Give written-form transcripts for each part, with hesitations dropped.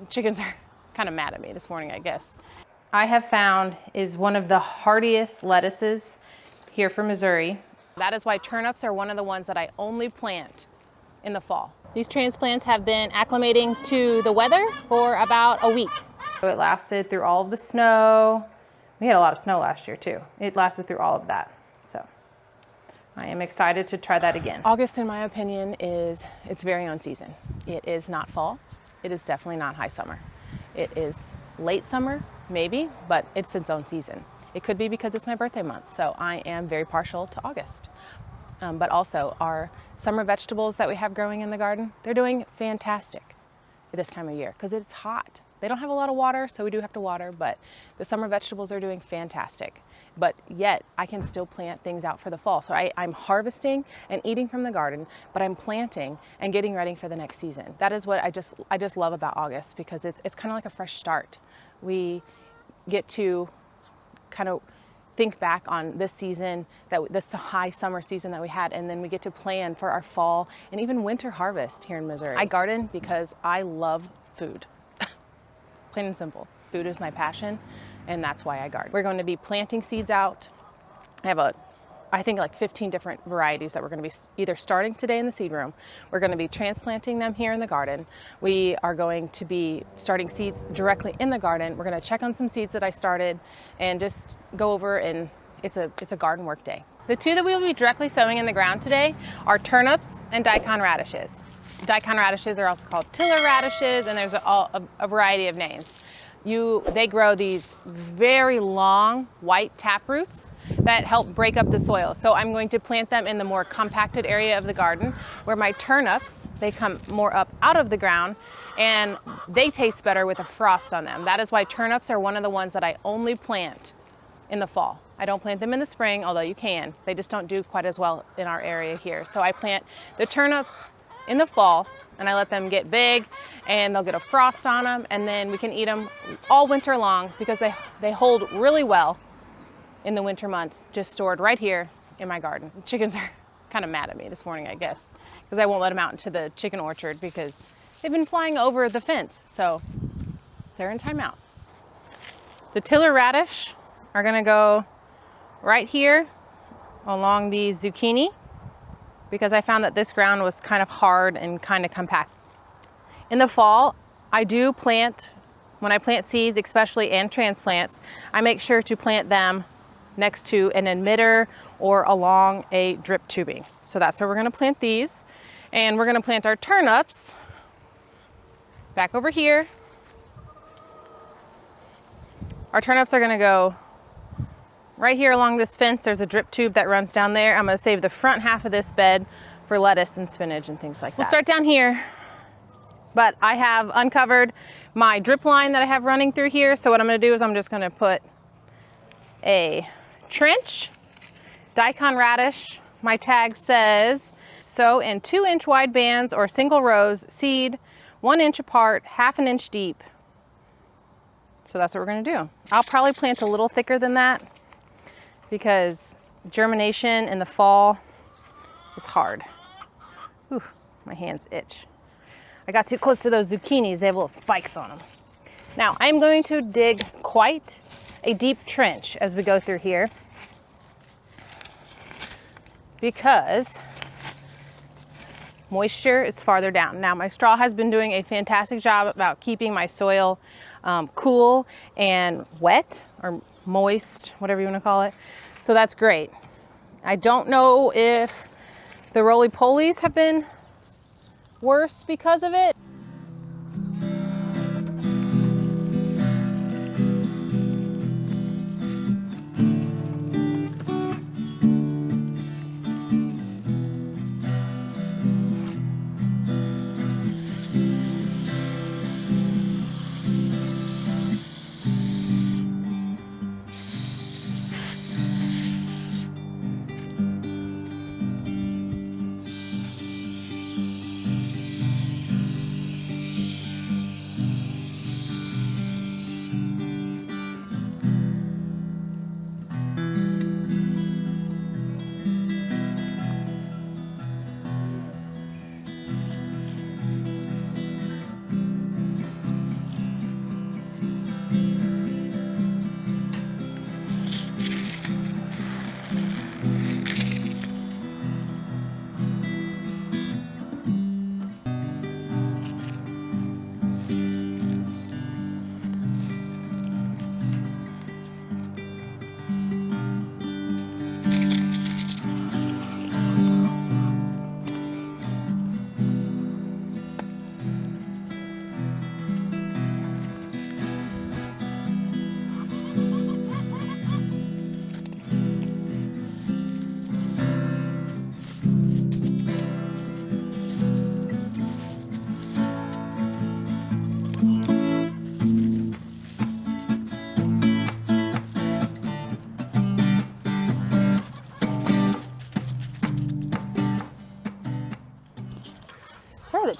Chickens are kind of mad at me this morning, I guess. I have found is one of the hardiest lettuces here from Missouri. That is why turnips are one of the ones that I only plant in the fall. These transplants have been acclimating to the weather for about a week. So it lasted through all of the snow. We had a lot of snow last year too. It lasted through all of that. So I am excited to try that again. August, in my opinion, is its very own season. It is not fall. It is definitely not high summer. It is late summer, maybe, but it's its own season. It could be because it's my birthday month, so I am very partial to August. But also our summer vegetables that we have growing in the garden, they're doing fantastic at this time of year because it's hot. They don't have a lot of water, so we do have to water, but the summer vegetables are doing fantastic. But yet I can still plant things out for the fall. So I'm harvesting and eating from the garden, but I'm planting and getting ready for the next season. That is what I just love about August, because it's kind of like a fresh start. We get to kind of think back on this season, this high summer season that we had, and then we get to plan for our fall and even winter harvest here in Missouri. I garden because I love food. Plain and simple. Food is my passion, and that's why I garden. We're going to be planting seeds out. I think like 15 different varieties that we're going to be either starting today in the seed room. We're going to be transplanting them here in the garden. We are going to be starting seeds directly in the garden. We're going to check on some seeds that I started and just go over, and it's a garden work day. The two that we will be directly sowing in the ground today are turnips and daikon radishes. Daikon radishes are also called tiller radishes, and there's a variety of names. They grow these very long white taproots that help break up the soil. So I'm going to plant them in the more compacted area of the garden, where my turnips, they come more up out of the ground, and they taste better with a frost on them. That is why turnips are one of the ones that I only plant in the fall. I don't plant them in the spring, although you can. They just don't do quite as well in our area here. So I plant the turnips in the fall, and I let them get big, and they'll get a frost on them, and then we can eat them all winter long because they hold really well in the winter months, just stored right here in my garden. Chickens are kind of mad at me this morning, I guess, because I won't let them out into the chicken orchard because they've been flying over the fence, so they're in timeout. The tiller radish are gonna go right here along the zucchini, because I found that this ground was kind of hard and kind of compact. In the fall, I do plant, when I plant seeds, especially and transplants, I make sure to plant them next to an emitter or along a drip tubing. So that's where we're gonna plant these. And we're gonna plant our turnips back over here. Our turnips are gonna go right here along this fence. There's a drip tube that runs down there. I'm gonna save the front half of this bed for lettuce and spinach and things like that. We'll start down here, but I have uncovered my drip line that I have running through here. So what I'm gonna do is I'm just gonna put a trench, daikon radish. My tag says, sow in 2-inch wide bands or single rows, seed 1 inch apart, ½ inch deep. So that's what we're gonna do. I'll probably plant a little thicker than that, because germination in the fall is hard. Ooh, my hands itch. I got too close to those zucchinis. They have little spikes on them. Now I'm going to dig quite a deep trench as we go through here, because moisture is farther down. Now my straw has been doing a fantastic job about keeping my soil cool and wet, or moist, whatever you want to call it. So that's great. I don't know if the roly-polies have been worse because of it.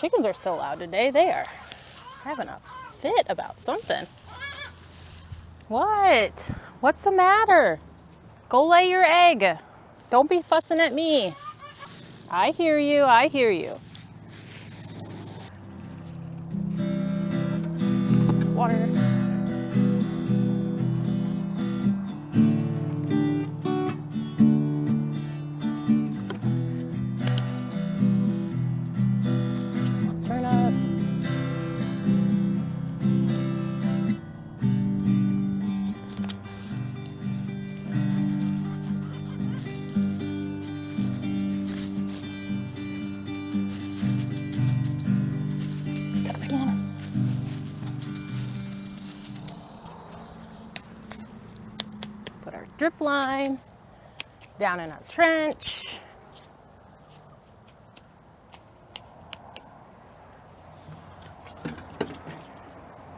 chickens are so loud today. They are having a fit about something. What? What's the matter? Go lay your egg. Don't be fussing at me. I hear you, I hear you. Water. Turnips. Put our drip line down in our trench.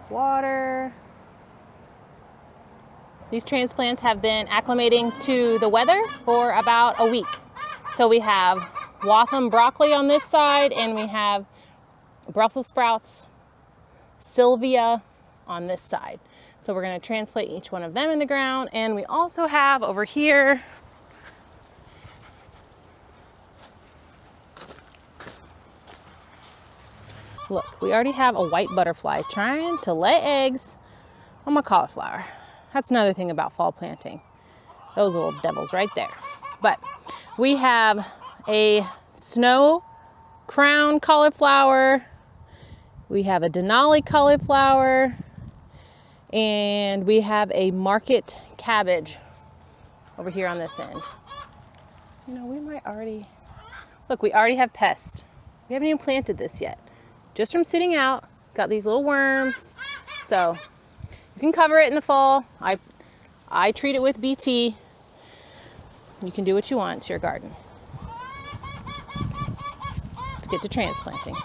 Water. These transplants have been acclimating to the weather for about a week. So we have Watham broccoli on this side, and we have Brussels sprouts, Sylvia on this side. So we're going to transplant each one of them in the ground. And we also have over here look, we already have a white butterfly trying to lay eggs on my cauliflower. That's another thing about fall planting. Those little devils right there. But we have a snow crown cauliflower. We have a Denali cauliflower. And we have a market cabbage over here on this end. You know, we might already, look, we already have pests. We haven't even planted this yet. Just from sitting out, got these little worms. So you can cover it in the fall. I treat it with BT. You can do what you want to your garden. Let's get to transplanting.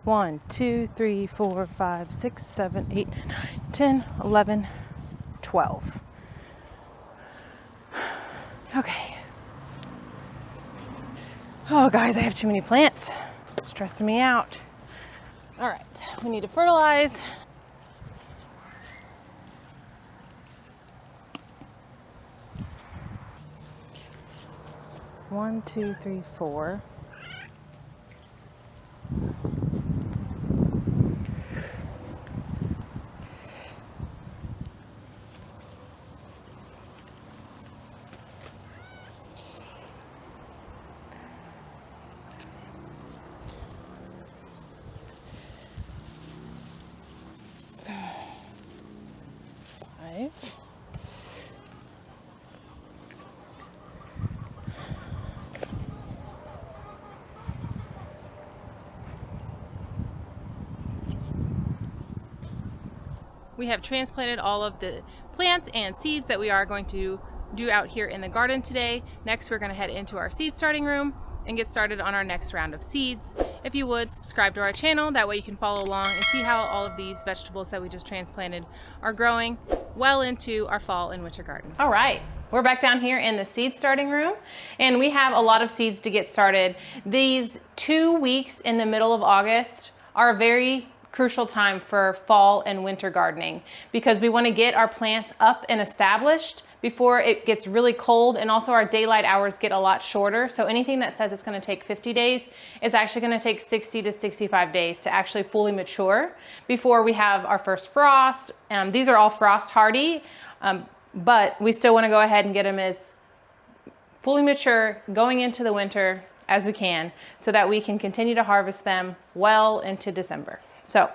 One, 2, 3, 4, 5, 6, 7, 8, 9, 10, 11, 12. Okay. Oh, guys, I have too many plants. It's stressing me out. All right, we need to fertilize. One, 2, 3, 4. We have transplanted all of the plants and seeds that we are going to do out here in the garden today. Next, we're going to head into our seed starting room and get started on our next round of seeds. If you would, subscribe to our channel. That way you can follow along and see how all of these vegetables that we just transplanted are growing well into our fall and winter garden. All right, we're back down here in the seed starting room, and we have a lot of seeds to get started. These 2 weeks in the middle of August are a very crucial time for fall and winter gardening because we want to get our plants up and established before it gets really cold, and also our daylight hours get a lot shorter. So anything that says it's going to take 50 days is actually going to take 60 to 65 days to actually fully mature before we have our first frost. These are all frost hardy, but we still want to go ahead and get them as fully mature going into the winter as we can so that we can continue to harvest them well into December. So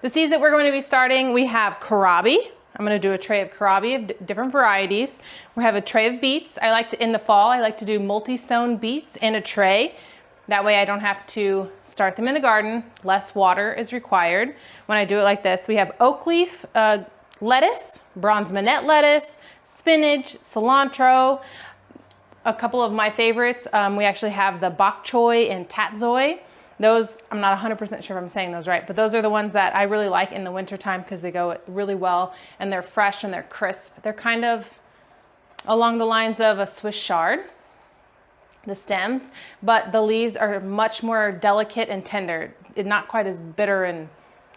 the seeds that we're going to be starting, we have kohlrabi. I'm going to do a tray of kohlrabi of different varieties. We have a tray of beets. In the fall, I like to do multi-sown beets in a tray. That way I don't have to start them in the garden. Less water is required when I do it like this. We have oak leaf lettuce, bronze minette lettuce, spinach, cilantro. A couple of my favorites, we actually have the bok choy and tatsoi. Those, I'm not 100% sure if I'm saying those right, but those are the ones that I really like in the wintertime because they go really well and they're fresh and they're crisp. They're kind of along the lines of a Swiss chard, the stems, but the leaves are much more delicate and tender. Not quite as bitter and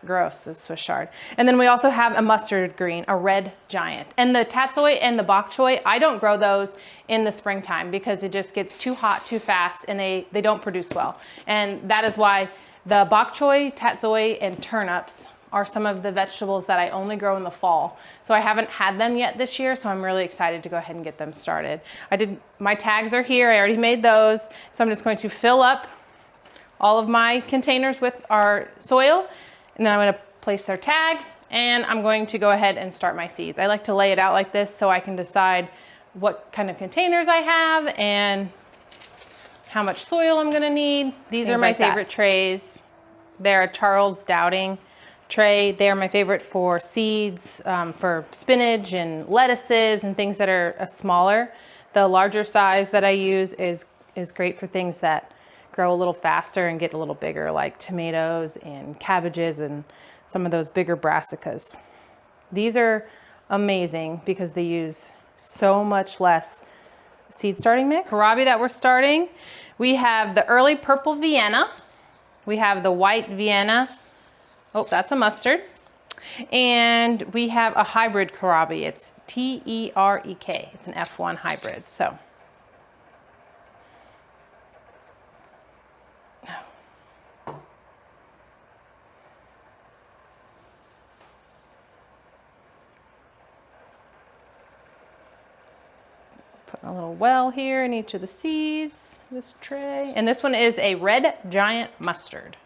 gross as Swiss chard. And then we also have a mustard green, a red giant. And the tatsoi and the bok choy, I don't grow those in the springtime because it just gets too hot too fast and they don't produce well. And that is why the bok choy, tatsoi, and turnips are some of the vegetables that I only grow in the fall. So I haven't had them yet this year, so I'm really excited to go ahead and get them started. My tags are here, I already made those. So I'm just going to fill up all of my containers with our soil, and then I'm gonna place their tags, and I'm going to go ahead and start my seeds. I like to lay it out like this so I can decide what kind of containers I have and how much soil I'm gonna need. These are my favorite trays. They're a Charles Dowding tray. They're my favorite for seeds, for spinach and lettuces and things that are smaller. The larger size that I use is great for things that grow a little faster and get a little bigger, like tomatoes and cabbages and some of those bigger brassicas. These are amazing because they use so much less seed starting mix. Kohlrabi that we're starting, we have the early purple Vienna, we have the white Vienna, oh, that's a mustard, and we have a hybrid kohlrabi. It's T-E-R-E-K. It's an F1 hybrid. So putting a little well here in each of the seeds, this tray. And this one is a red giant mustard.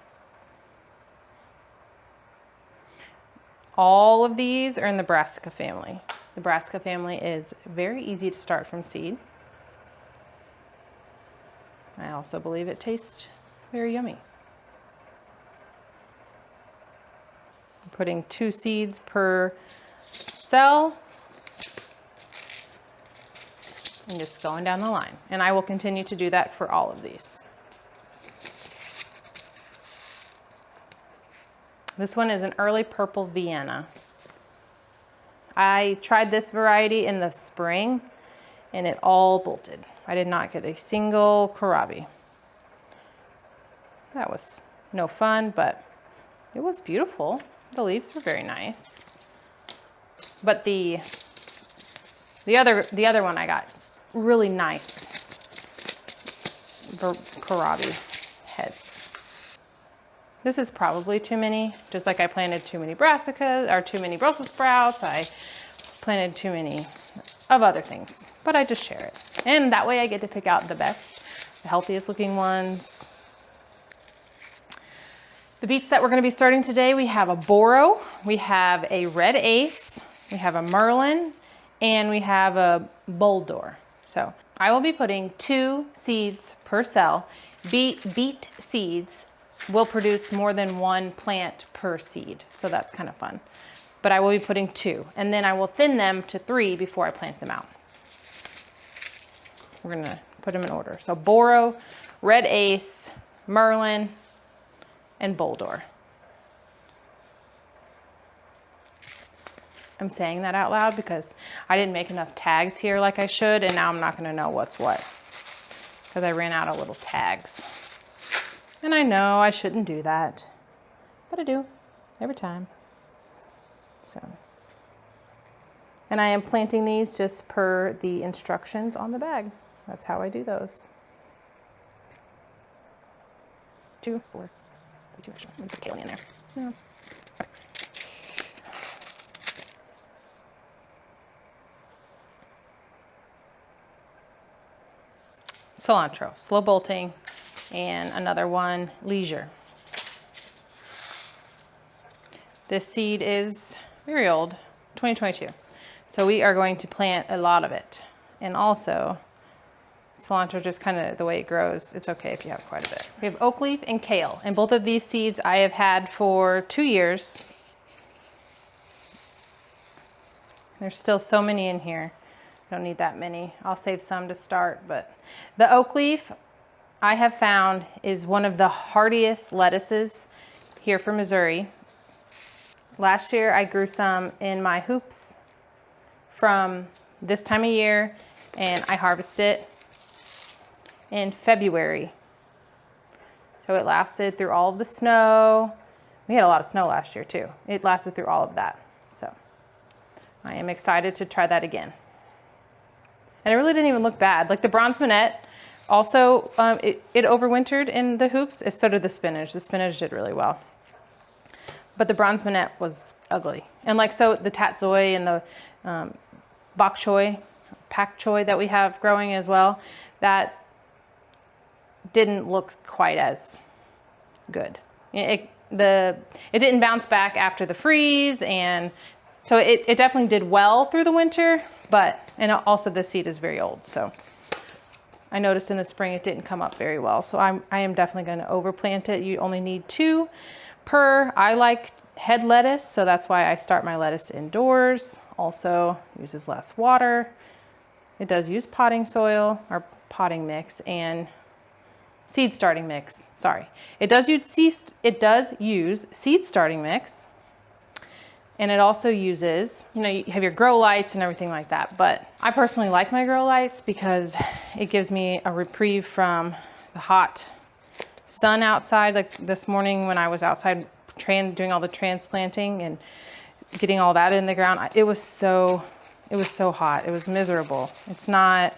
All of these are in the brassica family. The brassica family is very easy to start from seed. I also believe it tastes very yummy. I'm putting 2 seeds per cell and just going down the line. And I will continue to do that for all of these. This one is an early purple Vienna. I tried this variety in the spring and it all bolted. I did not get a single kohlrabi. That was no fun, but it was beautiful. The leaves were very nice. But the other one I got really nice kohlrabi heads. This is probably too many, just like I planted too many brassicas or too many Brussels sprouts. I planted too many of other things, but I just share it. And that way I get to pick out the best, the healthiest looking ones. The beets that we're gonna be starting today, we have a Boro, we have a Red Ace, we have a Merlin, and we have a Boldor. So I will be putting 2 seeds per cell. Beet seeds will produce more than 1 plant per seed. So that's kind of fun. But I will be putting 2, and then I will thin them to 3 before I plant them out. We're gonna put them in order. So Boro, Red Ace, Merlin, and Boldor. I'm saying that out loud because I didn't make enough tags here like I should, and now I'm not gonna know what's what because I ran out of little tags. And I know I shouldn't do that, but I do every time. So, and I am planting these just per the instructions on the bag. That's how I do those. 2, 4, 2 extra. There's a kale in there. Yeah. Cilantro, slow bolting, and another one, Leisure. This seed is very old, 2022. So we are going to plant a lot of it. And also, cilantro, just kind of the way it grows, it's okay if you have quite a bit. We have oak leaf and kale, and both of these seeds I have had for 2 years. There's still so many in here. Don't need that many. I'll save some to start, but the oak leaf I have found is one of the hardiest lettuces here from Missouri. Last year I grew some in my hoops from this time of year, and I harvested it in February. So it lasted through all of the snow. We had a lot of snow last year too. It lasted through all of that. So I am excited to try that again. And it really didn't even look bad. Like the bronze minette, also it overwintered in the hoops. So did the spinach. The spinach did really well. But the bronze minette was ugly. And like, so the tatsoi and the bok choy, pak choy that we have growing as well, that didn't look quite as good. It didn't bounce back after the freeze, and so it definitely did well through the winter, and also the seed is very old, so I noticed in the spring it didn't come up very well. So I am definitely going to overplant it. You only need 2 per. I like head lettuce, so that's why I start my lettuce indoors. Also uses less water. It does use potting soil or potting mix and seed starting mix. Sorry. It does use seed starting mix. And it also uses, you have your grow lights and everything like that. But I personally like my grow lights because it gives me a reprieve from the hot sun outside. Like this morning when I was outside doing all the transplanting and getting all that in the ground, it was so hot. It was miserable. I'm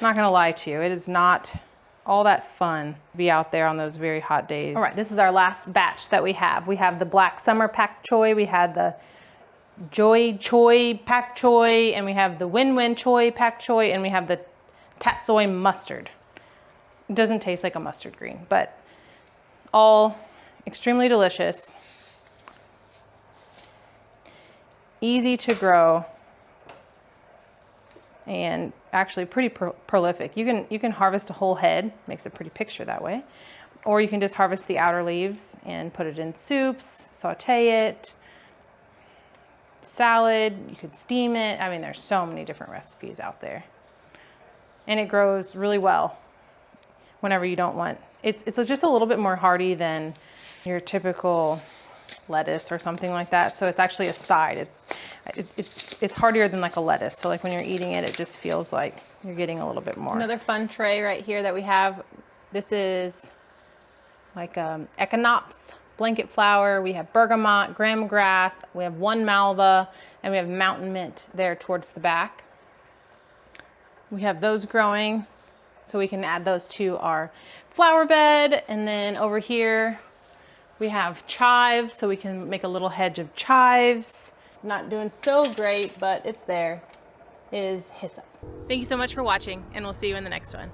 not gonna lie to you. It is not all that fun to be out there on those very hot days. All right, this is our last batch that we have. We have the Black Summer Pak Choi, we had the Joy Choi Pak Choi, and we have the Win Win Choi Pak Choi, and we have the Tatsoi Mustard. It doesn't taste like a mustard green, but all extremely delicious, easy to grow, and actually pretty prolific. You can harvest a whole head, makes a pretty picture that way, or you can just harvest the outer leaves and put it in soups, saute it, salad, you could steam it. I mean, there's so many different recipes out there, and it grows really well whenever you don't want. It's just a little bit more hardy than your typical lettuce or something like that. So it's actually a side. It's hardier than like a lettuce. So like when you're eating it, it just feels like you're getting a little bit more. Another fun tray right here that we have. This is like echinops, blanket flower. We have bergamot, graham grass. We have one malva, and we have mountain mint there towards the back. We have those growing, so we can add those to our flower bed. And then over here, we have chives, so we can make a little hedge of chives. Not doing so great, but it's there, is hyssop. Thank you so much for watching, and we'll see you in the next one.